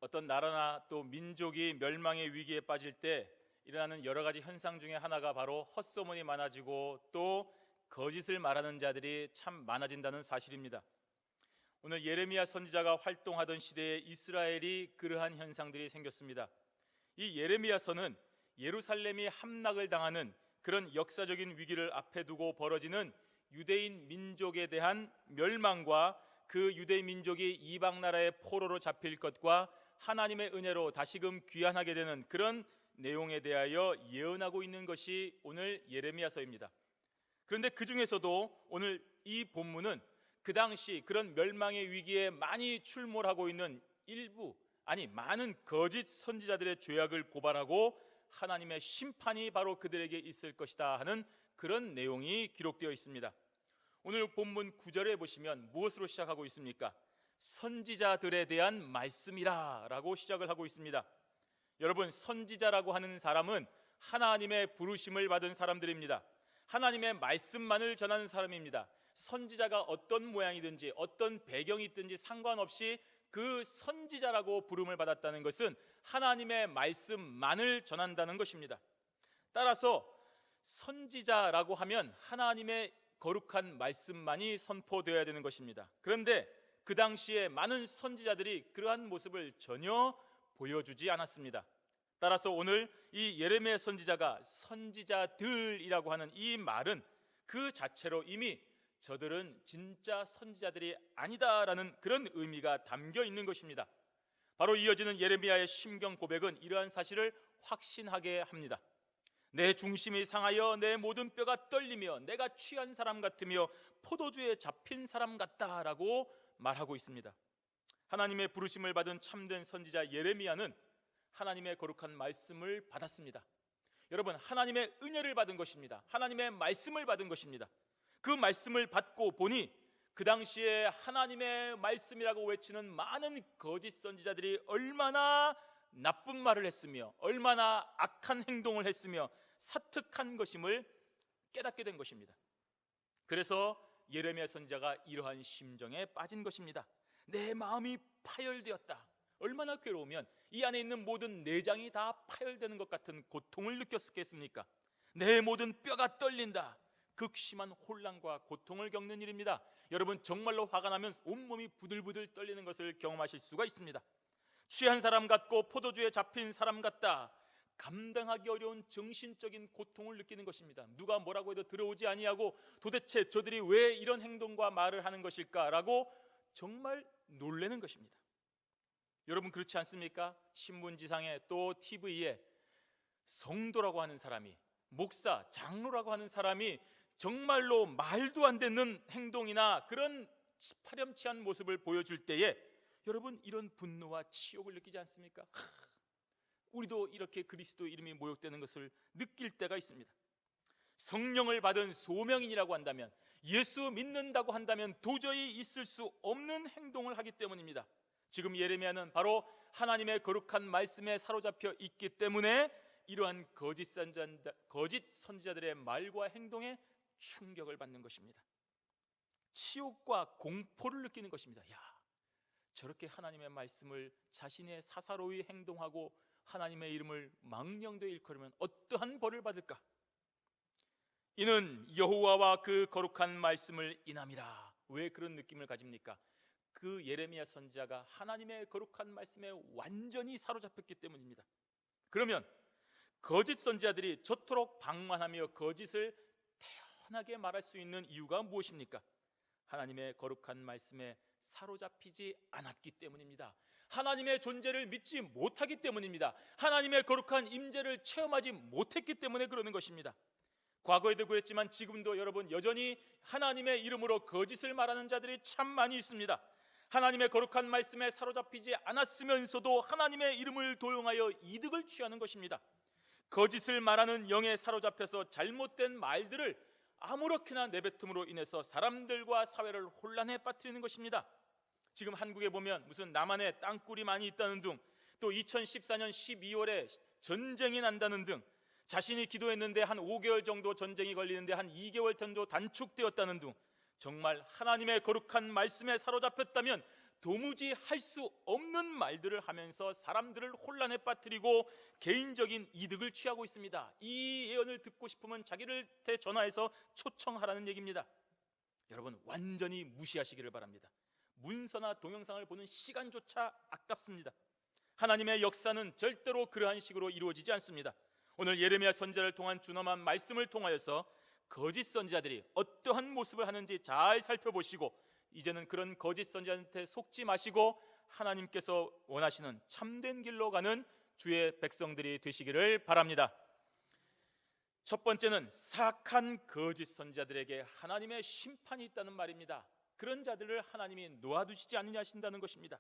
어떤 나라나 또 민족이 멸망의 위기에 빠질 때 일어나는 여러 가지 현상 중에 하나가 바로 헛소문이 많아지고 또 거짓을 말하는 자들이 참 많아진다는 사실입니다. 오늘 예레미야 선지자가 활동하던 시대에 이스라엘이 그러한 현상들이 생겼습니다. 이 예레미야서는 예루살렘이 함락을 당하는 그런 역사적인 위기를 앞에 두고 벌어지는 유대인 민족에 대한 멸망과 그 유대인 민족이 이방 나라의 포로로 잡힐 것과 하나님의 은혜로 다시금 귀환하게 되는 그런 내용에 대하여 예언하고 있는 것이 오늘 예레미야서입니다. 그런데 그 중에서도 오늘 이 본문은 그 당시 그런 멸망의 위기에 많이 출몰하고 있는 많은 거짓 선지자들의 죄악을 고발하고 하나님의 심판이 바로 그들에게 있을 것이다 하는 그런 내용이 기록되어 있습니다. 오늘 본문 9절에 보시면 무엇으로 시작하고 있습니까? 선지자들에 대한 말씀이라 라고 시작을 하고 있습니다. 여러분, 선지자라고 하는 사람은 하나님의 부르심을 받은 사람들입니다. 하나님의 말씀만을 전하는 사람입니다. 선지자가 어떤 모양이든지 어떤 배경이 있든지 상관없이 그 선지자라고 부름을 받았다는 것은 하나님의 말씀만을 전한다는 것입니다. 따라서 선지자라고 하면 하나님의 거룩한 말씀만이 선포되어야 되는 것입니다. 그런데 그 당시에 많은 선지자들이 그러한 모습을 전혀 보여주지 않았습니다. 따라서 오늘 이 예레미야 선지자가 선지자들이라고 하는 이 말은 그 자체로 이미 저들은 진짜 선지자들이 아니다라는 그런 의미가 담겨 있는 것입니다. 바로 이어지는 예레미야의 심경 고백은 이러한 사실을 확신하게 합니다. 내 중심이 상하여 내 모든 뼈가 떨리며 내가 취한 사람 같으며 포도주에 잡힌 사람 같다라고 말하고 있습니다. 하나님의 부르심을 받은 참된 선지자 예레미야는 하나님의 거룩한 말씀을 받았습니다. 여러분, 하나님의 은혜를 받은 것입니다. 하나님의 말씀을 받은 것입니다. 그 말씀을 받고 보니 그 당시에 하나님의 말씀이라고 외치는 많은 거짓 선지자들이 얼마나 나쁜 말을 했으며 얼마나 악한 행동을 했으며 사특한 것임을 깨닫게 된 것입니다. 그래서 예레미야 선지자가 이러한 심정에 빠진 것입니다. 내 마음이 파열되었다. 얼마나 괴로우면 이 안에 있는 모든 내장이 다 파열되는 것 같은 고통을 느꼈겠습니까? 내 모든 뼈가 떨린다. 극심한 혼란과 고통을 겪는 일입니다. 여러분, 정말로 화가 나면 온몸이 부들부들 떨리는 것을 경험하실 수가 있습니다. 취한 사람 같고 포도주에 잡힌 사람 같다. 감당하기 어려운 정신적인 고통을 느끼는 것입니다. 누가 뭐라고 해도 들어오지 아니하고 도대체 저들이 왜 이런 행동과 말을 하는 것일까라고 정말 놀라는 것입니다. 여러분, 그렇지 않습니까? 신문지상에 또 TV에 성도라고 하는 사람이, 목사, 장로라고 하는 사람이 정말로 말도 안 되는 행동이나 그런 파렴치한 모습을 보여줄 때에 여러분, 이런 분노와 치욕을 느끼지 않습니까? 우리도 이렇게 그리스도 이름이 모욕되는 것을 느낄 때가 있습니다. 성령을 받은 소명인이라고 한다면, 예수 믿는다고 한다면 도저히 있을 수 없는 행동을 하기 때문입니다. 지금 예레미야는 바로 하나님의 거룩한 말씀에 사로잡혀 있기 때문에 이러한 거짓 선지자들의 말과 행동에 충격을 받는 것입니다. 치욕과 공포를 느끼는 것입니다. 저렇게 하나님의 말씀을 자신의 사사로이 행동하고 하나님의 이름을 망령되이 일컬으면 어떠한 벌을 받을까? 이는 여호와와 그 거룩한 말씀을 인함이라. 왜 그런 느낌을 가집니까? 그 예레미야 선지자가 하나님의 거룩한 말씀에 완전히 사로잡혔기 때문입니다. 그러면 거짓 선지자들이 저토록 방만하며 거짓을 태연하게 말할 수 있는 이유가 무엇입니까? 하나님의 거룩한 말씀에 사로잡히지 않았기 때문입니다. 하나님의 존재를 믿지 못하기 때문입니다. 하나님의 거룩한 임재를 체험하지 못했기 때문에 그러는 것입니다. 과거에도 그랬지만 지금도 여러분, 여전히 하나님의 이름으로 거짓을 말하는 자들이 참 많이 있습니다. 하나님의 거룩한 말씀에 사로잡히지 않았으면서도 하나님의 이름을 도용하여 이득을 취하는 것입니다. 거짓을 말하는 영에 사로잡혀서 잘못된 말들을 아무렇게나 내뱉음으로 인해서 사람들과 사회를 혼란에 빠뜨리는 것입니다. 지금 한국에 보면 무슨 남한에 땅굴이 많이 있다는 등, 또 2014년 12월에 전쟁이 난다는 등, 자신이 기도했는데 한 5개월 정도 전쟁이 걸리는데 한 2개월 정도 단축되었다는 등, 정말 하나님의 거룩한 말씀에 사로잡혔다면 도무지 할 수 없는 말들을 하면서 사람들을 혼란에 빠뜨리고 개인적인 이득을 취하고 있습니다. 이 예언을 듣고 싶으면 자기한테 전화해서 초청하라는 얘기입니다. 여러분, 완전히 무시하시기를 바랍니다. 문서나 동영상을 보는 시간조차 아깝습니다. 하나님의 역사는 절대로 그러한 식으로 이루어지지 않습니다. 오늘 예레미야 선지자를 통한 준엄한 말씀을 통하여서 거짓 선지자들이 어떠한 모습을 하는지 잘 살펴보시고 이제는 그런 거짓 선지자한테 속지 마시고 하나님께서 원하시는 참된 길로 가는 주의 백성들이 되시기를 바랍니다. 첫 번째는 사악한 거짓 선지자들에게 하나님의 심판이 있다는 말입니다. 그런 자들을 하나님이 놓아두시지 않으신다는 것입니다.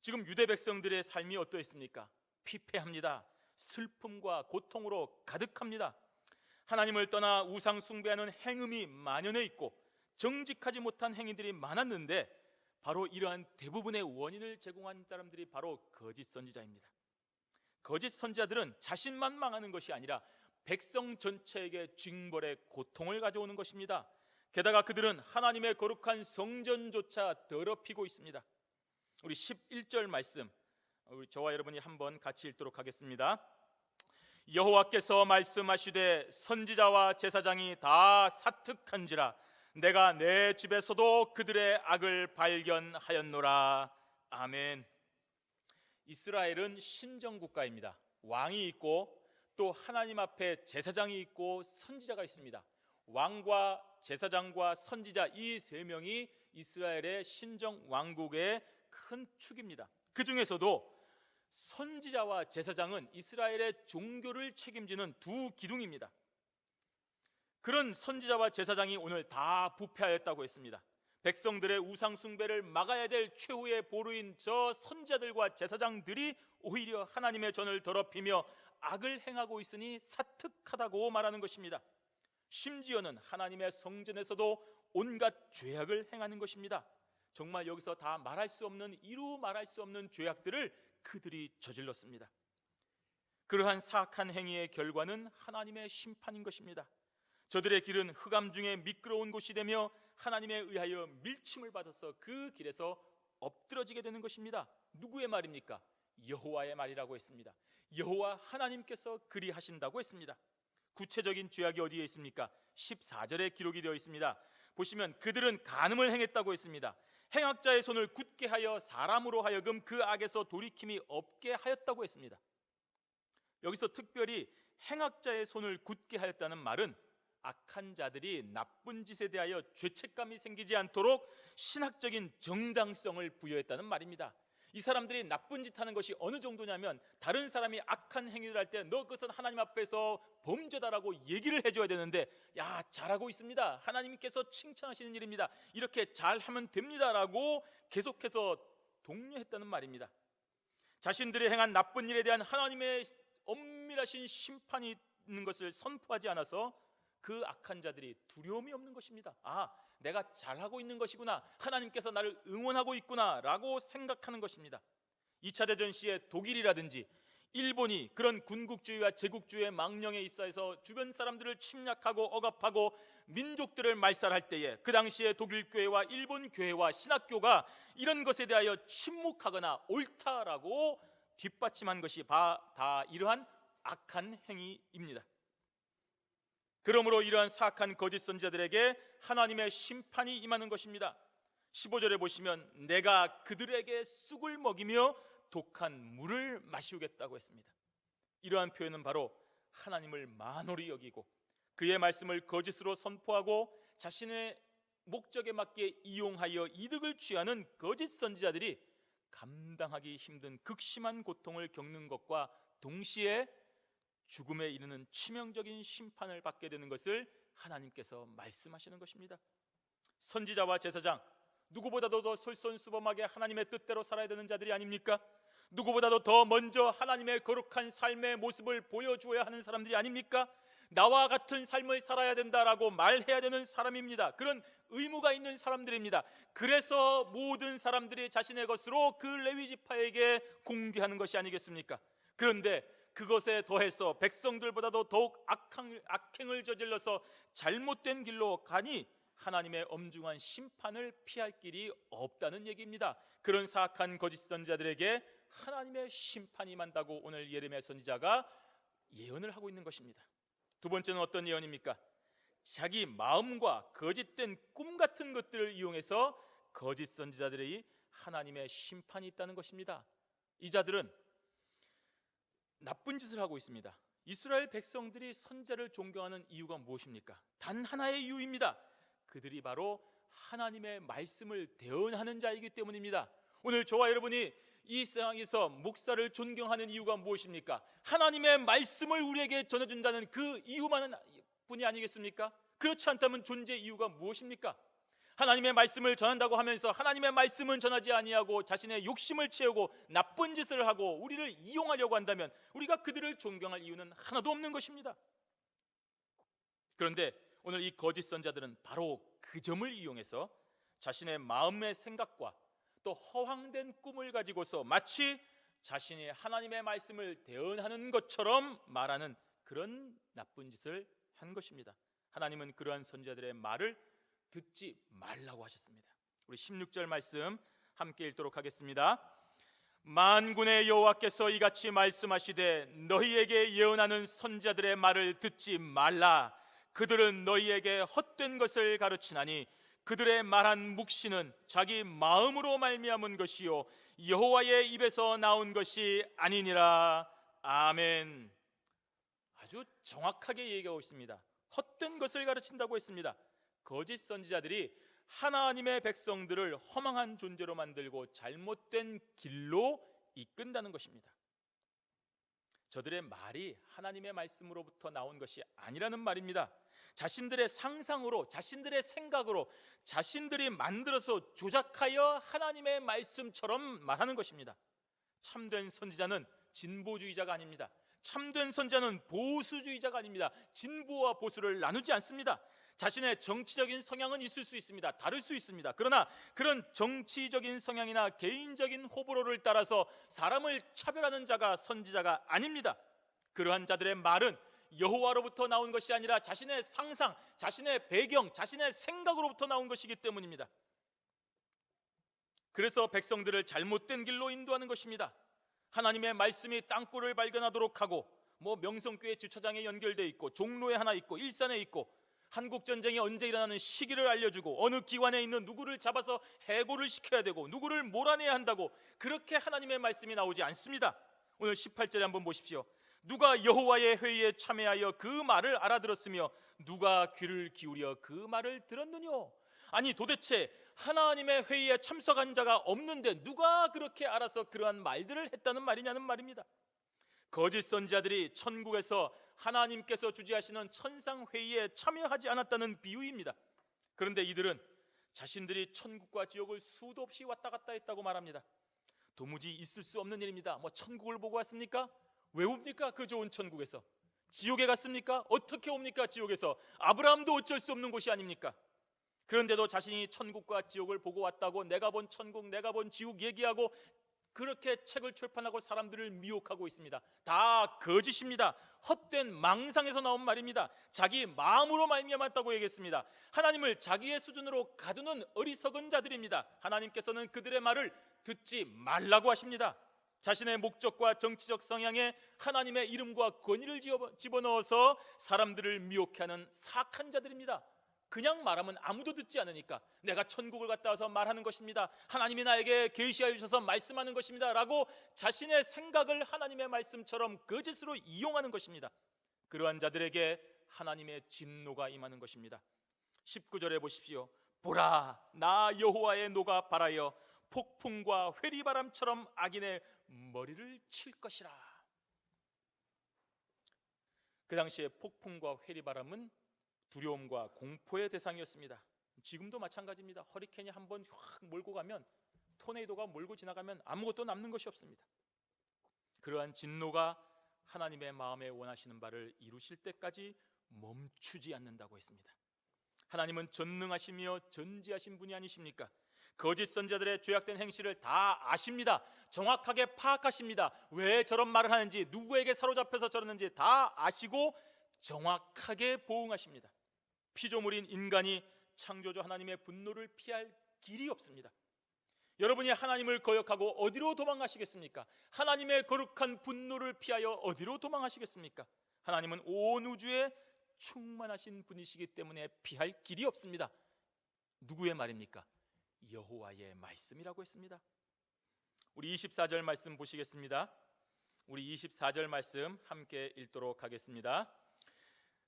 지금 유대 백성들의 삶이 어떠했습니까? 피폐합니다. 슬픔과 고통으로 가득합니다. 하나님을 떠나 우상 숭배하는 행음이 만연해 있고 정직하지 못한 행위들이 많았는데 바로 이러한 대부분의 원인을 제공한 사람들이 바로 거짓 선지자입니다. 거짓 선지자들은 자신만 망하는 것이 아니라 백성 전체에게 징벌의 고통을 가져오는 것입니다. 게다가 그들은 하나님의 거룩한 성전조차 더럽히고 있습니다. 우리 11절 말씀, 우리 저와 여러분이 한번 같이 읽도록 하겠습니다. 여호와께서 말씀하시되 선지자와 제사장이 다 사특한지라 내가 내 집에서도 그들의 악을 발견하였노라. 아멘. 이스라엘은 신정국가입니다. 왕이 있고 또 하나님 앞에 제사장이 있고 선지자가 있습니다. 왕과 제사장과 선지자 이 세 명이 이스라엘의 신정 왕국의 큰 축입니다. 그 중에서도 선지자와 제사장은 이스라엘의 종교를 책임지는 두 기둥입니다. 그런 선지자와 제사장이 오늘 다 부패하였다고 했습니다. 백성들의 우상 숭배를 막아야 될 최후의 보루인 저 선지자들과 제사장들이 오히려 하나님의 전을 더럽히며 악을 행하고 있으니 사특하다고 말하는 것입니다. 심지어는 하나님의 성전에서도 온갖 죄악을 행하는 것입니다. 정말 여기서 다 말할 수 없는, 이루 말할 수 없는 죄악들을 그들이 저질렀습니다. 그러한 사악한 행위의 결과는 하나님의 심판인 것입니다. 저들의 길은 흑암 중에 미끄러운 곳이 되며 하나님에 의하여 밀침을 받아서 그 길에서 엎드러지게 되는 것입니다. 누구의 말입니까? 여호와의 말이라고 했습니다. 여호와 하나님께서 그리하신다고 했습니다. 구체적인 죄악이 어디에 있습니까? 14절에 기록이 되어 있습니다. 보시면 그들은 간음을 행했다고 했습니다. 행악자의 손을 굳게 하여 사람으로 하여금 그 악에서 돌이킴이 없게 하였다고 했습니다. 여기서 특별히 행악자의 손을 굳게 하였다는 말은 악한 자들이 나쁜 짓에 대하여 죄책감이 생기지 않도록 신학적인 정당성을 부여했다는 말입니다. 이 사람들이 나쁜 짓 하는 것이 어느 정도냐면 다른 사람이 악한 행위를 할 때 너 그것은 하나님 앞에서 범죄다라고 얘기를 해줘야 되는데 야 잘하고 있습니다, 하나님께서 칭찬하시는 일입니다, 이렇게 잘하면 됩니다라고 계속해서 독려했다는 말입니다. 자신들이 행한 나쁜 일에 대한 하나님의 엄밀하신 심판이 있는 것을 선포하지 않아서 그 악한 자들이 두려움이 없는 것입니다. 아, 내가 잘하고 있는 것이구나, 하나님께서 나를 응원하고 있구나 라고 생각하는 것입니다. 2차 대전 시에 독일이라든지 일본이 그런 군국주의와 제국주의의 망령에 입사해서 주변 사람들을 침략하고 억압하고 민족들을 말살할 때에 그 당시에 독일 교회와 일본 교회와 신학교가 이런 것에 대하여 침묵하거나 옳다라고 뒷받침한 것이 다 이러한 악한 행위입니다. 그러므로 이러한 사악한 거짓 선지자들에게 하나님의 심판이 임하는 것입니다. 15절에 보시면 내가 그들에게 쑥을 먹이며 독한 물을 마시우겠다고 했습니다. 이러한 표현은 바로 하나님을 만홀히 여기고 그의 말씀을 거짓으로 선포하고 자신의 목적에 맞게 이용하여 이득을 취하는 거짓 선지자들이 감당하기 힘든 극심한 고통을 겪는 것과 동시에 죽음에 이르는 치명적인 심판을 받게 되는 것을 하나님께서 말씀하시는 것입니다. 선지자와 제사장, 누구보다도 더 솔선수범하게 하나님의 뜻대로 살아야 되는 자들이 아닙니까? 누구보다도 더 먼저 하나님의 거룩한 삶의 모습을 보여주어야 하는 사람들이 아닙니까? 나와 같은 삶을 살아야 된다라고 말해야 되는 사람입니다. 그런 의무가 있는 사람들입니다. 그래서 모든 사람들이 자신의 것으로 그 레위 지파에게 공개하는 것이 아니겠습니까? 그런데 그것에 더해서 백성들보다도 더욱 악행을 저질러서 잘못된 길로 가니 하나님의 엄중한 심판을 피할 길이 없다는 얘기입니다. 그런 사악한 거짓 선지자들에게 하나님의 심판이 임한다고 오늘 예레미야 선지자가 예언을 하고 있는 것입니다. 두 번째는 어떤 예언입니까? 자기 마음과 거짓된 꿈 같은 것들을 이용해서 거짓 선지자들의 하나님의 심판이 있다는 것입니다. 이 자들은 나쁜 짓을 하고 있습니다. 이스라엘 백성들이 선지자를 존경하는 이유가 무엇입니까? 단 하나의 이유입니다. 그들이 바로 하나님의 말씀을 대언하는 자이기 때문입니다. 오늘 저와 여러분이 이 세상에서 목사를 존경하는 이유가 무엇입니까? 하나님의 말씀을 우리에게 전해준다는 그 이유만은 분이 아니겠습니까? 그렇지 않다면 존재 이유가 무엇입니까? 하나님의 말씀을 전한다고 하면서 하나님의 말씀은 전하지 아니하고 자신의 욕심을 채우고 나쁜 짓을 하고 우리를 이용하려고 한다면 우리가 그들을 존경할 이유는 하나도 없는 것입니다. 그런데 오늘 이 거짓 선자들은 바로 그 점을 이용해서 자신의 마음의 생각과 또 허황된 꿈을 가지고서 마치 자신이 하나님의 말씀을 대언하는 것처럼 말하는 그런 나쁜 짓을 한 것입니다. 하나님은 그러한 선지자들의 말을 듣지 말라고 하셨습니다. 우리 16절 말씀 함께 읽도록 하겠습니다. 만군의 여호와께서 이같이 말씀하시되 너희에게 예언하는 선지자들의 말을 듣지 말라. 그들은 너희에게 헛된 것을 가르치나니 그들의 말한 묵시는 자기 마음으로 말미암은 것이요 여호와의 입에서 나온 것이 아니니라. 아멘. 아주 정확하게 얘기하고 있습니다. 헛된 것을 가르친다고 했습니다. 거짓 선지자들이 하나님의 백성들을 허망한 존재로 만들고 잘못된 길로 이끈다는 것입니다. 저들의 말이 하나님의 말씀으로부터 나온 것이 아니라는 말입니다. 자신들의 상상으로, 자신들의 생각으로, 자신들이 만들어서 조작하여 하나님의 말씀처럼 말하는 것입니다. 참된 선지자는 진보주의자가 아닙니다. 참된 선지자는 보수주의자가 아닙니다. 진보와 보수를 나누지 않습니다. 자신의 정치적인 성향은 있을 수 있습니다. 다를 수 있습니다. 그러나 그런 정치적인 성향이나 개인적인 호불호를 따라서 사람을 차별하는 자가 선지자가 아닙니다. 그러한 자들의 말은 여호와로부터 나온 것이 아니라 자신의 상상, 자신의 배경, 자신의 생각으로부터 나온 것이기 때문입니다. 그래서 백성들을 잘못된 길로 인도하는 것입니다. 하나님의 말씀이 땅굴을 발견하도록 하고 명성교회 주차장에 연결되어 있고 종로에 하나 있고 일산에 있고 한국전쟁이 언제 일어나는 시기를 알려주고 어느 기관에 있는 누구를 잡아서 해고를 시켜야 되고 누구를 몰아내야 한다고 그렇게 하나님의 말씀이 나오지 않습니다. 오늘 18절에 한번 보십시오. 누가 여호와의 회의에 참여하여 그 말을 알아들었으며 누가 귀를 기울여 그 말을 들었느뇨. 아니 도대체 하나님의 회의에 참석한 자가 없는데 누가 그렇게 알아서 그러한 말들을 했다는 말이냐는 말입니다. 거짓 선지자들이 천국에서 하나님께서 주재하시는 천상회의에 참여하지 않았다는 비유입니다. 그런데 이들은 자신들이 천국과 지옥을 수도 없이 왔다 갔다 했다고 말합니다. 도무지 있을 수 없는 일입니다. 천국을 보고 왔습니까? 왜 옵니까? 그 좋은 천국에서. 지옥에 갔습니까? 어떻게 옵니까? 지옥에서. 아브라함도 어쩔 수 없는 곳이 아닙니까? 그런데도 자신이 천국과 지옥을 보고 왔다고 내가 본 천국, 내가 본 지옥 얘기하고 그렇게 책을 출판하고 사람들을 미혹하고 있습니다. 다 거짓입니다. 헛된 망상에서 나온 말입니다. 자기 마음으로 말미암았다고 얘기했습니다. 하나님을 자기의 수준으로 가두는 어리석은 자들입니다. 하나님께서는 그들의 말을 듣지 말라고 하십니다. 자신의 목적과 정치적 성향에 하나님의 이름과 권위를 집어넣어서 사람들을 미혹하는 사악한 자들입니다. 그냥 말하면 아무도 듣지 않으니까 내가 천국을 갔다 와서 말하는 것입니다. 하나님이 나에게 계시하여 주셔서 말씀하는 것입니다 라고 자신의 생각을 하나님의 말씀처럼 거짓으로 이용하는 것입니다. 그러한 자들에게 하나님의 진노가 임하는 것입니다. 19절에 보십시오. 보라, 나 여호와의 노가 발하여 폭풍과 회리바람처럼 악인의 머리를 칠 것이라. 그 당시에 폭풍과 회리바람은 두려움과 공포의 대상이었습니다. 지금도 마찬가지입니다. 허리케인이 한번 확 몰고 가면, 토네이도가 몰고 지나가면 아무것도 남는 것이 없습니다. 그러한 진노가 하나님의 마음에 원하시는 바를 이루실 때까지 멈추지 않는다고 했습니다. 하나님은 전능하시며 전지하신 분이 아니십니까? 거짓 선지자들의 죄악된 행실을 다 아십니다. 정확하게 파악하십니다. 왜 저런 말을 하는지, 누구에게 사로잡혀서 저러는지 다 아시고 정확하게 보응하십니다. 피조물인 인간이 창조주 하나님의 분노를 피할 길이 없습니다. 여러분이 하나님을 거역하고 어디로 도망가시겠습니까? 하나님의 거룩한 분노를 피하여 어디로 도망하시겠습니까? 하나님은 온 우주에 충만하신 분이시기 때문에 피할 길이 없습니다. 누구의 말입니까? 여호와의 말씀이라고 했습니다. 우리 24절 말씀 보시겠습니다. 우리 24절 말씀 함께 읽도록 하겠습니다.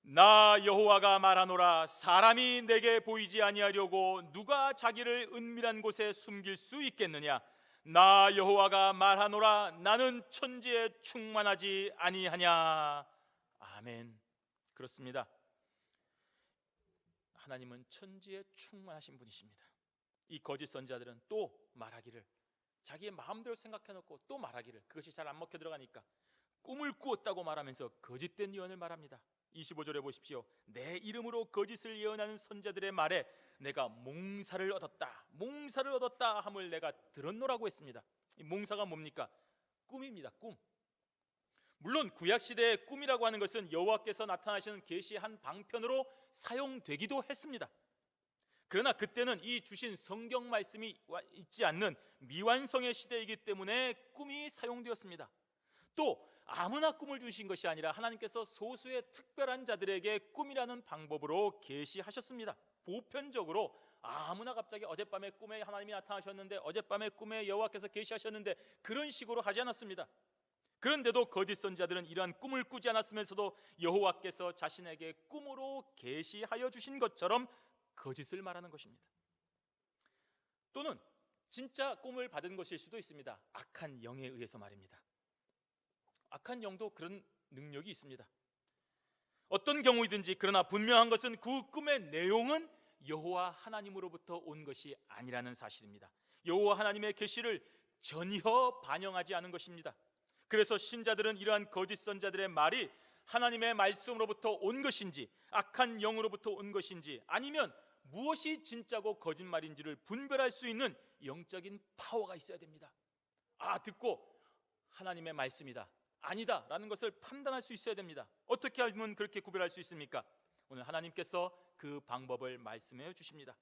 나 여호와가 말하노라. 사람이 내게 보이지 아니하려고 누가 자기를 은밀한 곳에 숨길 수 있겠느냐? 나 여호와가 말하노라. 나는 천지에 충만하지 아니하냐? 아멘. 그렇습니다. 하나님은 천지에 충만하신 분이십니다. 이 거짓 선지자들은 또 말하기를, 자기의 마음대로 생각해놓고 또 말하기를, 그것이 잘 안 먹혀 들어가니까 꿈을 꾸었다고 말하면서 거짓된 예언을 말합니다. 25절에 보십시오. 내 이름으로 거짓을 예언하는 선지자들의 말에 내가 몽사를 얻었다 함을 내가 들었노라고 했습니다. 이 몽사가 뭡니까? 꿈입니다. 꿈. 물론 구약시대의 꿈이라고 하는 것은 여호와께서 나타나시는 계시의 한 방편으로 사용되기도 했습니다. 그러나 그때는 이 주신 성경 말씀이 있지 않는 미완성의 시대이기 때문에 꿈이 사용되었습니다. 또 아무나 꿈을 주신 것이 아니라 하나님께서 소수의 특별한 자들에게 꿈이라는 방법으로 계시하셨습니다. 보편적으로 아무나 갑자기 어젯밤에 꿈에 하나님이 나타나셨는데, 어젯밤에 꿈에 여호와께서 계시하셨는데, 그런 식으로 하지 않았습니다. 그런데도 거짓 선지자들은 이러한 꿈을 꾸지 않았으면서도 여호와께서 자신에게 꿈으로 계시하여 주신 것처럼 거짓을 말하는 것입니다. 또는 진짜 꿈을 받은 것일 수도 있습니다. 악한 영에 의해서 말입니다. 악한 영도 그런 능력이 있습니다. 어떤 경우이든지, 그러나 분명한 것은 그 꿈의 내용은 여호와 하나님으로부터 온 것이 아니라는 사실입니다. 여호와 하나님의 계시를 전혀 반영하지 않은 것입니다. 그래서 신자들은 이러한 거짓 선지자들의 말이 하나님의 말씀으로부터 온 것인지, 악한 영으로부터 온 것인지, 아니면 무엇이 진짜고 거짓말인지를 분별할 수 있는 영적인 파워가 있어야 됩니다. 듣고 하나님의 말씀이다, 아니다 라는 것을 판단할 수 있어야 됩니다. 어떻게 하면 그렇게 구별할 수 있습니까? 오늘 하나님께서 그 방법을 말씀해 주십니다.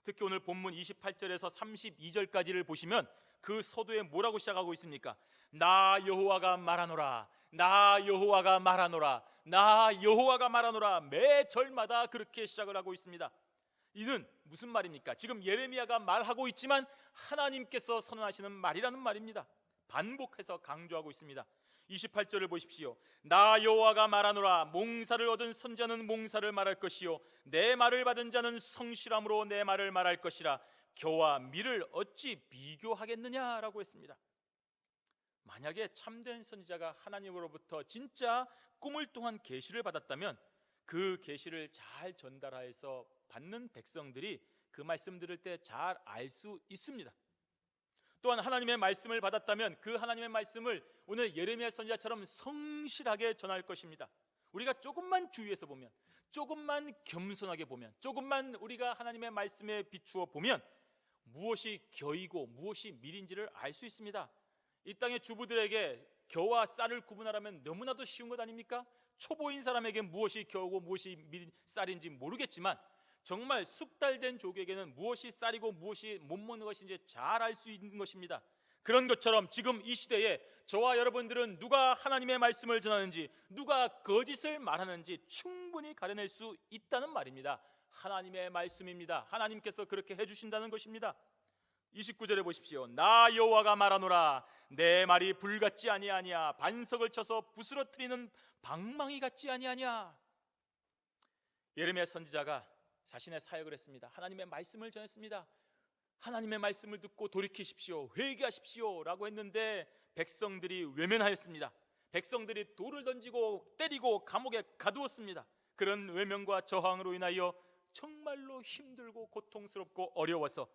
특히 오늘 본문 28절에서 32절까지를 보시면 그 서두에 뭐라고 시작하고 있습니까? 나 여호와가 말하노라, 나 여호와가 말하노라, 나 여호와가 말하노라. 매 절마다 그렇게 시작을 하고 있습니다. 이는 무슨 말입니까? 지금 예레미야가 말하고 있지만 하나님께서 선언하시는 말이라는 말입니다. 반복해서 강조하고 있습니다. 28절을 보십시오. 나 여호와가 말하노라. 몽사를 얻은 선자는 몽사를 말할 것이요, 내 말을 받은 자는 성실함으로 내 말을 말할 것이라. 겨와 밀을 어찌 비교하겠느냐라고 했습니다. 만약에 참된 선지자가 하나님으로부터 진짜 꿈을 통한 계시를 받았다면 그 계시를 잘 전달하여서 받는 백성들이 그 말씀 들을 때 잘 알 수 있습니다. 또한 하나님의 말씀을 받았다면 그 하나님의 말씀을 오늘 예레미야 선지자처럼 성실하게 전할 것입니다. 우리가 조금만 주의해서 보면, 조금만 겸손하게 보면, 조금만 우리가 하나님의 말씀에 비추어 보면 무엇이 겨이고 무엇이 밀인지를 알 수 있습니다. 이 땅의 주부들에게 겨와 쌀을 구분하라면 너무나도 쉬운 것 아닙니까? 초보인 사람에게 무엇이 겨우고 무엇이 밀 쌀인지 모르겠지만 정말 숙달된 족에게는 무엇이 쌀이고 무엇이 못 먹는 것인지 잘 알 수 있는 것입니다. 그런 것처럼 지금 이 시대에 저와 여러분들은 누가 하나님의 말씀을 전하는지, 누가 거짓을 말하는지 충분히 가려낼 수 있다는 말입니다. 하나님의 말씀입니다. 하나님께서 그렇게 해주신다는 것입니다. 29절에 보십시오. 나 여호와가 말하노라. 내 말이 불같지 아니하냐, 반석을 쳐서 부스러뜨리는 방망이 같지 아니하냐. 예레미야 선지자가 자신의 사역을 했습니다. 하나님의 말씀을 전했습니다. 하나님의 말씀을 듣고 돌이키십시오, 회개하십시오 라고 했는데 백성들이 외면하였습니다. 백성들이 돌을 던지고 때리고 감옥에 가두었습니다. 그런 외면과 저항으로 인하여 정말로 힘들고 고통스럽고 어려워서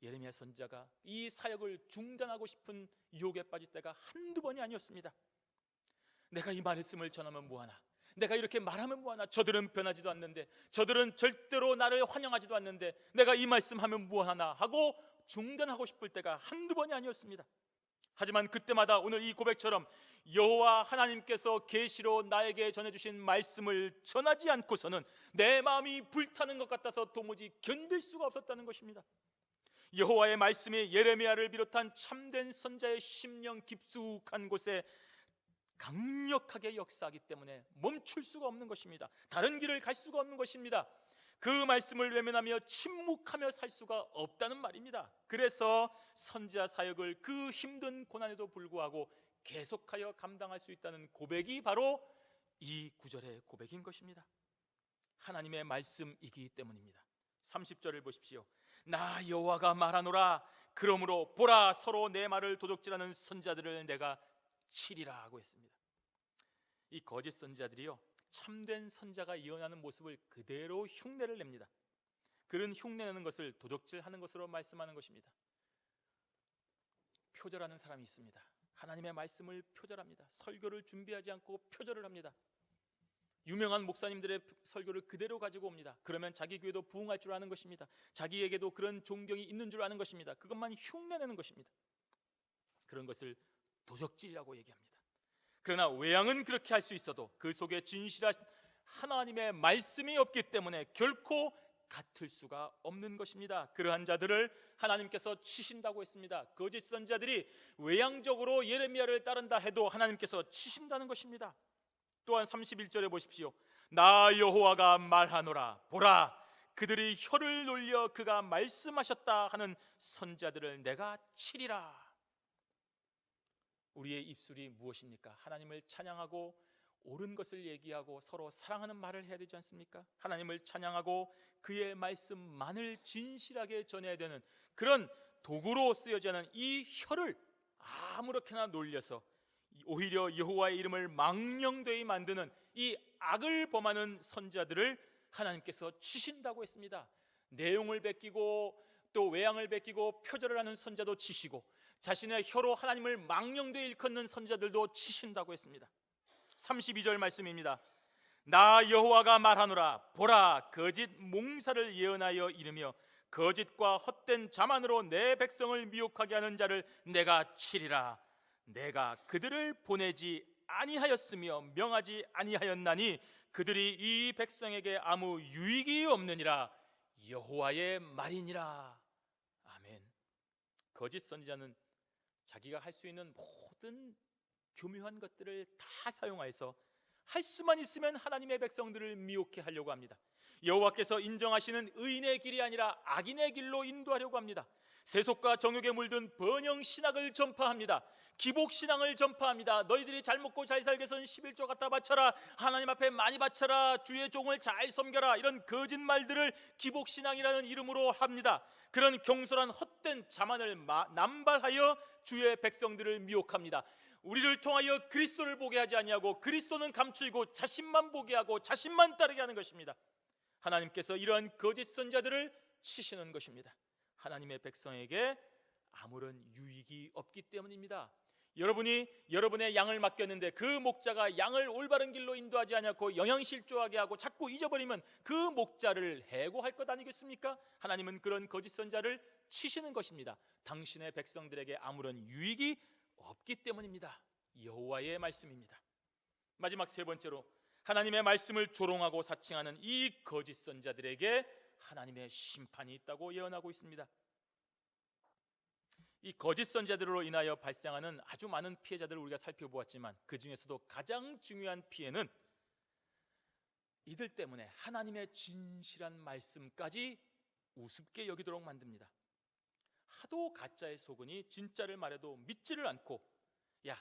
예레미야 선지자가 이 사역을 중단하고 싶은 유혹에 빠질 때가 한두 번이 아니었습니다. 내가 이 말씀을 전하면 뭐하나, 내가 이렇게 말하면 뭐하나, 저들은 변하지도 않는데, 저들은 절대로 나를 환영하지도 않는데 내가 이 말씀하면 뭐하나 하고 중단하고 싶을 때가 한두 번이 아니었습니다. 하지만 그때마다 오늘 이 고백처럼 여호와 하나님께서 계시로 나에게 전해주신 말씀을 전하지 않고서는 내 마음이 불타는 것 같아서 도무지 견딜 수가 없었다는 것입니다. 여호와의 말씀이 예레미야를 비롯한 참된 선자의 심령 깊숙한 곳에 강력하게 역사하기 때문에 멈출 수가 없는 것입니다. 다른 길을 갈 수가 없는 것입니다. 그 말씀을 외면하며 침묵하며 살 수가 없다는 말입니다. 그래서 선지자 사역을 그 힘든 고난에도 불구하고 계속하여 감당할 수 있다는 고백이 바로 이 구절의 고백인 것입니다. 하나님의 말씀이기 때문입니다. 30절을 보십시오. 나 여호와가 말하노라. 그러므로 보라, 서로 내 말을 도적질하는 선지자들을 내가 치리라 하고 했습니다. 이 거짓 선지자들이요, 참된 선자가 예언하는 모습을 그대로 흉내를 냅니다. 그런 흉내내는 것을 도적질하는 것으로 말씀하는 것입니다. 표절하는 사람이 있습니다. 하나님의 말씀을 표절합니다. 설교를 준비하지 않고 표절을 합니다. 유명한 목사님들의 설교를 그대로 가지고 옵니다. 그러면 자기 교회도 부흥할 줄 아는 것입니다. 자기에게도 그런 존경이 있는 줄 아는 것입니다. 그것만 흉내내는 것입니다. 그런 것을 도적질이라고 얘기합니다. 그러나 외양은 그렇게 할 수 있어도 그 속에 진실한 하나님의 말씀이 없기 때문에 결코 같을 수가 없는 것입니다. 그러한 자들을 하나님께서 치신다고 했습니다. 거짓 선지자들이 외양적으로 예레미야를 따른다 해도 하나님께서 치신다는 것입니다. 또한 31절에 보십시오. 나 여호와가 말하노라. 보라, 그들이 혀를 놀려 그가 말씀하셨다 하는 선지자들을 내가 치리라. 우리의 입술이 무엇입니까? 하나님을 찬양하고 옳은 것을 얘기하고 서로 사랑하는 말을 해야 되지 않습니까? 하나님을 찬양하고 그의 말씀만을 진실하게 전해야 되는 그런 도구로 쓰여지는 이 혀를 아무렇게나 놀려서 오히려 여호와의 이름을 망령되이 만드는 이 악을 범하는 선지자들을 하나님께서 치신다고 했습니다. 내용을 베끼고 또 외양을 베끼고 표절을 하는 선자도 치시고 자신의 혀로 하나님을 망령되이 일컫는 선자들도 치신다고 했습니다. 32절 말씀입니다. 나 여호와가 말하노라. 보라, 거짓 몽사를 예언하여 이르며 거짓과 헛된 자만으로 내 백성을 미혹하게 하는 자를 내가 치리라. 내가 그들을 보내지 아니하였으며 명하지 아니하였나니 그들이 이 백성에게 아무 유익이 없느니라. 여호와의 말이니라. 아멘. 거짓 선지자는 자기가 할 수 있는 모든 교묘한 것들을 다 사용하여서 할 수만 있으면 하나님의 백성들을 미혹해 하려고 합니다. 여호와께서 인정하시는 의인의 길이 아니라 악인의 길로 인도하려고 합니다. 세속과 정욕에 물든 번영 신학을 전파합니다. 기복 신앙을 전파합니다. 너희들이 잘 먹고 잘 살기 위해서는 11조 갖다 바쳐라, 하나님 앞에 많이 바쳐라, 주의 종을 잘 섬겨라, 이런 거짓말들을 기복 신앙이라는 이름으로 합니다. 그런 경솔한 헛된 자만을 남발하여 주의 백성들을 미혹합니다. 우리를 통하여 그리스도를 보게 하지 아니하고 그리스도는 감추이고 자신만 보게 하고 자신만 따르게 하는 것입니다. 하나님께서 이러한 거짓 선자들을 치시는 것입니다. 하나님의 백성에게 아무런 유익이 없기 때문입니다. 여러분이 여러분의 양을 맡겼는데 그 목자가 양을 올바른 길로 인도하지 않고 영양실조하게 하고 자꾸 잊어버리면 그 목자를 해고할 것 아니겠습니까? 하나님은 그런 거짓 선자를 치시는 것입니다. 당신의 백성들에게 아무런 유익이 없기 때문입니다. 여호와의 말씀입니다. 마지막 세 번째로 하나님의 말씀을 조롱하고 사칭하는 이 거짓 선자들에게 하나님의 심판이 있다고 예언하고 있습니다. 이 거짓 선자들로 인하여 발생하는 아주 많은 피해자들을 우리가 살펴보았지만 그 중에서도 가장 중요한 피해는 이들 때문에 하나님의 진실한 말씀까지 우습게 여기도록 만듭니다. 하도 가짜에 속으니 진짜를 말해도 믿지를 않고, 야,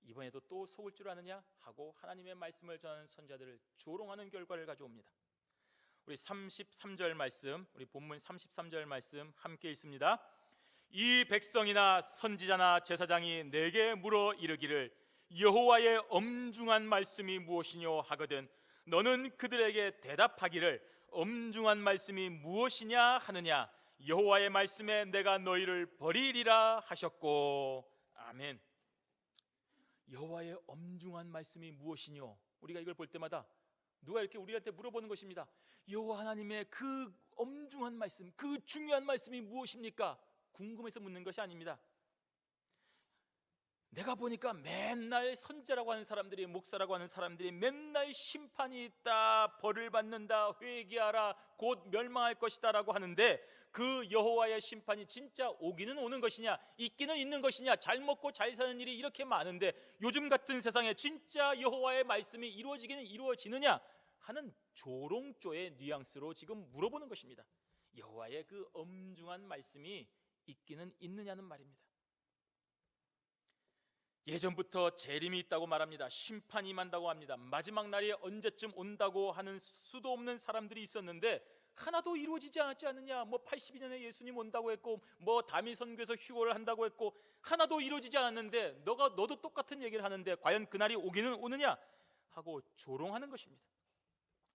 이번에도 또 속을 줄 아느냐 하고 하나님의 말씀을 전하는 선자들을 조롱하는 결과를 가져옵니다. 우리 33절 말씀, 우리 본문 33절 말씀 함께 읽습니다. 이 백성이나 선지자나 제사장이 내게 물어 이르기를 여호와의 엄중한 말씀이 무엇이뇨 하거든 너는 그들에게 대답하기를 엄중한 말씀이 무엇이냐 하느냐. 여호와의 말씀에 내가 너희를 버리리라 하셨고. 아멘. 여호와의 엄중한 말씀이 무엇이뇨? 우리가 이걸 볼 때마다 누가 이렇게 우리한테 물어보는 것입니다. 여호와 하나님의 그 엄중한 말씀, 그 중요한 말씀이 무엇입니까? 궁금해서 묻는 것이 아닙니다. 내가 보니까 맨날 선지자라고 하는 사람들이, 목사라고 하는 사람들이 맨날 심판이 있다, 벌을 받는다, 회개하라, 곧 멸망할 것이다 라고 하는데, 그 여호와의 심판이 진짜 오기는 오는 것이냐, 있기는 있는 것이냐, 잘 먹고 잘 사는 일이 이렇게 많은데 요즘 같은 세상에 진짜 여호와의 말씀이 이루어지기는 이루어지느냐 하는 조롱조의 뉘앙스로 지금 물어보는 것입니다. 여호와의 그 엄중한 말씀이 있기는 있느냐는 말입니다. 예전부터 재림이 있다고 말합니다. 심판이 임한다고 합니다. 마지막 날이 언제쯤 온다고 하는 수도 없는 사람들이 있었는데 하나도 이루어지지 않았지 않느냐. 82년에 예수님 온다고 했고, 담임 선교에서 휴거를 한다고 했고, 하나도 이루어지지 않았는데 너도 똑같은 얘기를 하는데 과연 그날이 오기는 오느냐 하고 조롱하는 것입니다.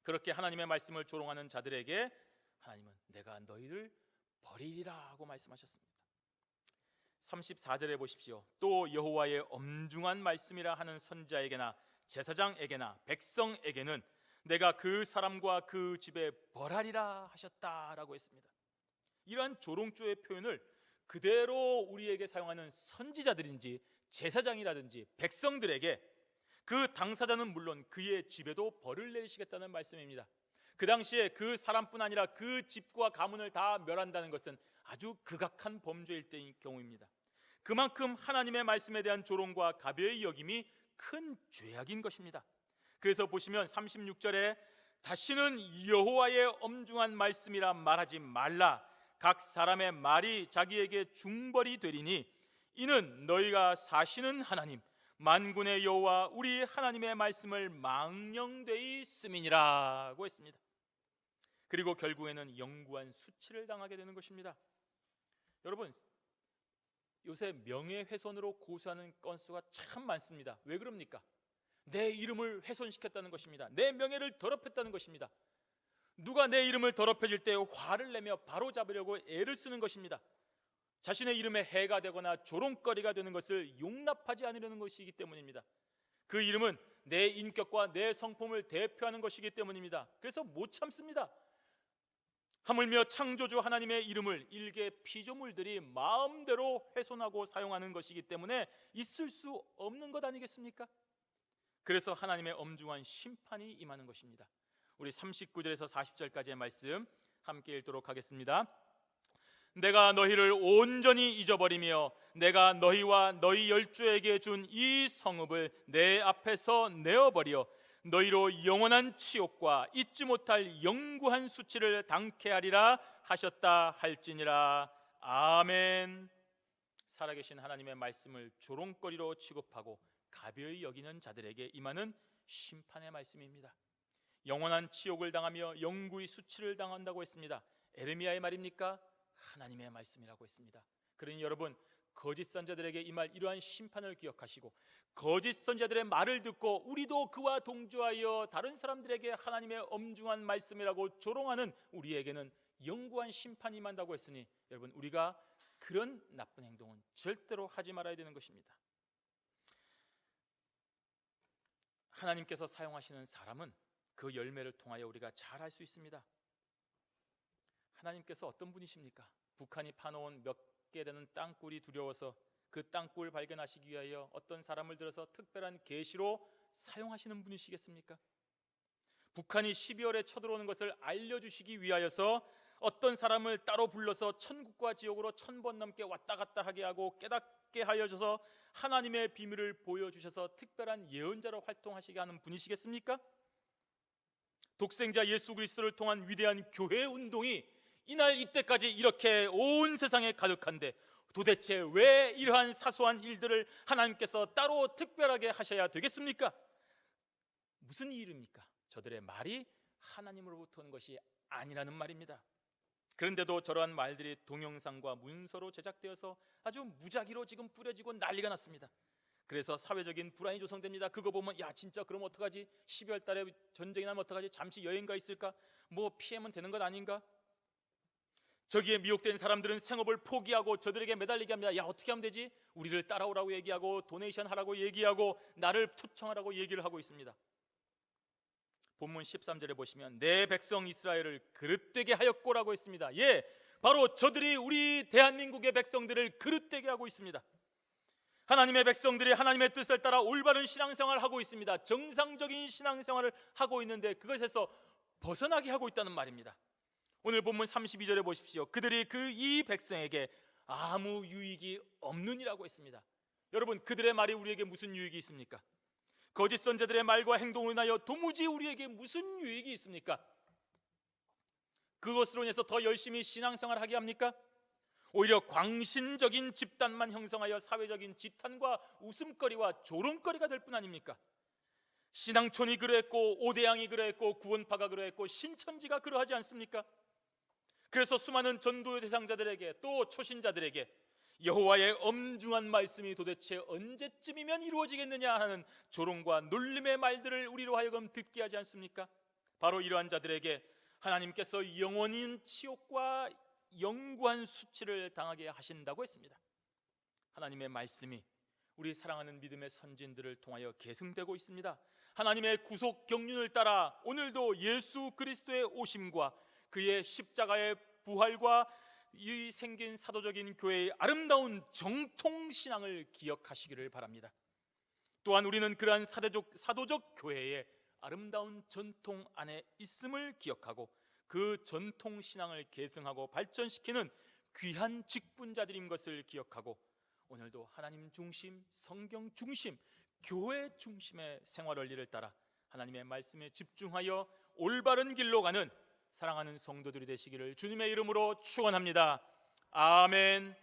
그렇게 하나님의 말씀을 조롱하는 자들에게 하나님은 내가 너희를 버리리라 하고 말씀하셨습니다. 34절에 보십시오. 또 여호와의 엄중한 말씀이라 하는 선지자에게나 제사장에게나 백성에게는 내가 그 사람과 그 집에 벌하리라 하셨다라고 했습니다. 이러한 조롱조의 표현을 그대로 우리에게 사용하는 선지자들인지 제사장이라든지 백성들에게 그 당사자는 물론 그의 집에도 벌을 내리시겠다는 말씀입니다. 그 당시에 그 사람뿐 아니라 그 집과 가문을 다 멸한다는 것은 아주 극악한 범죄일 때인 경우입니다. 그만큼 하나님의 말씀에 대한 조롱과 가벼이 여김이 큰 죄악인 것입니다. 그래서 보시면 36절에 다시는 여호와의 엄중한 말씀이라 말하지 말라. 각 사람의 말이 자기에게 중벌이 되리니 이는 너희가 사시는 하나님 만군의 여호와 우리 하나님의 말씀을 망령되이 쓰미니라고 했습니다. 그리고 결국에는 영구한 수치를 당하게 되는 것입니다. 여러분, 요새 명예훼손으로 고소하는 건수가 참 많습니다. 왜 그럽니까? 내 이름을 훼손시켰다는 것입니다. 내 명예를 더럽혔다는 것입니다. 누가 내 이름을 더럽혀질 때 화를 내며 바로잡으려고 애를 쓰는 것입니다. 자신의 이름에 해가 되거나 조롱거리가 되는 것을 용납하지 않으려는 것이기 때문입니다. 그 이름은 내 인격과 내 성품을 대표하는 것이기 때문입니다. 그래서 못 참습니다. 하물며 창조주 하나님의 이름을 일개 피조물들이 마음대로 훼손하고 사용하는 것이기 때문에 있을 수 없는 것 아니겠습니까? 그래서 하나님의 엄중한 심판이 임하는 것입니다. 우리 39절에서 40절까지의 말씀 함께 읽도록 하겠습니다. 내가 너희를 온전히 잊어버리며 내가 너희와 너희 열조에게 준 이 성읍을 내 앞에서 내어버려 너희로 영원한 치욕과 잊지 못할 영구한 수치를 당케 하리라 하셨다 할지니라. 아멘. 살아계신 하나님의 말씀을 조롱거리로 취급하고 가벼이 여기는 자들에게 임하는 심판의 말씀입니다. 영원한 치욕을 당하며 영구히 수치를 당한다고 했습니다. 에레미야의 말입니까? 하나님의 말씀이라고 했습니다. 그러니 여러분, 거짓 선지자들에게 임할 이러한 심판을 기억하시고 거짓 선지자들의 말을 듣고 우리도 그와 동조하여 다른 사람들에게 하나님의 엄중한 말씀이라고 조롱하는 우리에게는 영구한 심판이 임한다고 했으니 여러분, 우리가 그런 나쁜 행동은 절대로 하지 말아야 되는 것입니다. 하나님께서 사용하시는 사람은 그 열매를 통하여 우리가 잘 알 수 있습니다. 하나님께서 어떤 분이십니까? 북한이 파놓은 몇 개 되는 땅굴이 두려워서 그 땅굴 발견하시기 위하여 어떤 사람을 들어서 특별한 계시로 사용하시는 분이시겠습니까? 북한이 12월에 쳐들어오는 것을 알려주시기 위하여서 어떤 사람을 따로 불러서 천국과 지옥으로 1000번 넘게 왔다 갔다 하게 하고 깨닫게 하여줘서 하나님의 비밀을 보여주셔서 특별한 예언자로 활동하시게 하는 분이시겠습니까? 독생자 예수 그리스도를 통한 위대한 교회 운동이 이날 이때까지 이렇게 온 세상에 가득한데 도대체 왜 이러한 사소한 일들을 하나님께서 따로 특별하게 하셔야 되겠습니까? 무슨 일입니까? 저들의 말이 하나님으로부터 온 것이 아니라는 말입니다. 그런데도 저러한 말들이 동영상과 문서로 제작되어서 아주 무작위로 지금 뿌려지고 난리가 났습니다. 그래서 사회적인 불안이 조성됩니다. 그거 보면 야 진짜 그럼 어떡하지? 12월 달에 전쟁이 나면 어떡하지? 잠시 여행가 있을까? 피하면 되는 것 아닌가? 저기에 미혹된 사람들은 생업을 포기하고 저들에게 매달리게 합니다. 야 어떻게 하면 되지? 우리를 따라오라고 얘기하고 도네이션 하라고 얘기하고 나를 초청하라고 얘기를 하고 있습니다. 본문 13절에 보시면 내 백성 이스라엘을 그릇되게 하였고라고 했습니다. 바로 저들이 우리 대한민국의 백성들을 그릇되게 하고 있습니다. 하나님의 백성들이 하나님의 뜻을 따라 올바른 신앙생활을 하고 있습니다. 정상적인 신앙생활을 하고 있는데 그것에서 벗어나게 하고 있다는 말입니다. 오늘 본문 32절에 보십시오. 그들이 이 백성에게 아무 유익이 없느니라고 했습니다. 여러분, 그들의 말이 우리에게 무슨 유익이 있습니까? 거짓 선자들의 말과 행동으로 인하여 도무지 우리에게 무슨 유익이 있습니까? 그것으로 인해서 더 열심히 신앙생활을 하게 합니까? 오히려 광신적인 집단만 형성하여 사회적인 지탄과 웃음거리와 조롱거리가 될 뿐 아닙니까? 신앙촌이 그러했고 오대양이 그러했고 구원파가 그러했고 신천지가 그러하지 않습니까? 그래서 수많은 전도의 대상자들에게 또 초신자들에게 여호와의 엄중한 말씀이 도대체 언제쯤이면 이루어지겠느냐 하는 조롱과 놀림의 말들을 우리로 하여금 듣게 하지 않습니까? 바로 이러한 자들에게 하나님께서 영원인 치욕과 영구한 수치를 당하게 하신다고 했습니다. 하나님의 말씀이 우리 사랑하는 믿음의 선진들을 통하여 계승되고 있습니다. 하나님의 구속 경륜을 따라 오늘도 예수 그리스도의 오심과 그의 십자가의 부활과 이 생긴 사도적인 교회의 아름다운 정통신앙을 기억하시기를 바랍니다. 또한 우리는 그러한 사도적 교회의 아름다운 전통 안에 있음을 기억하고 그 전통신앙을 계승하고 발전시키는 귀한 직분자들인 것을 기억하고 오늘도 하나님 중심, 성경 중심, 교회 중심의 생활 원리를 따라 하나님의 말씀에 집중하여 올바른 길로 가는 사랑하는 성도들이 되시기를 주님의 이름으로 축원합니다. 아멘.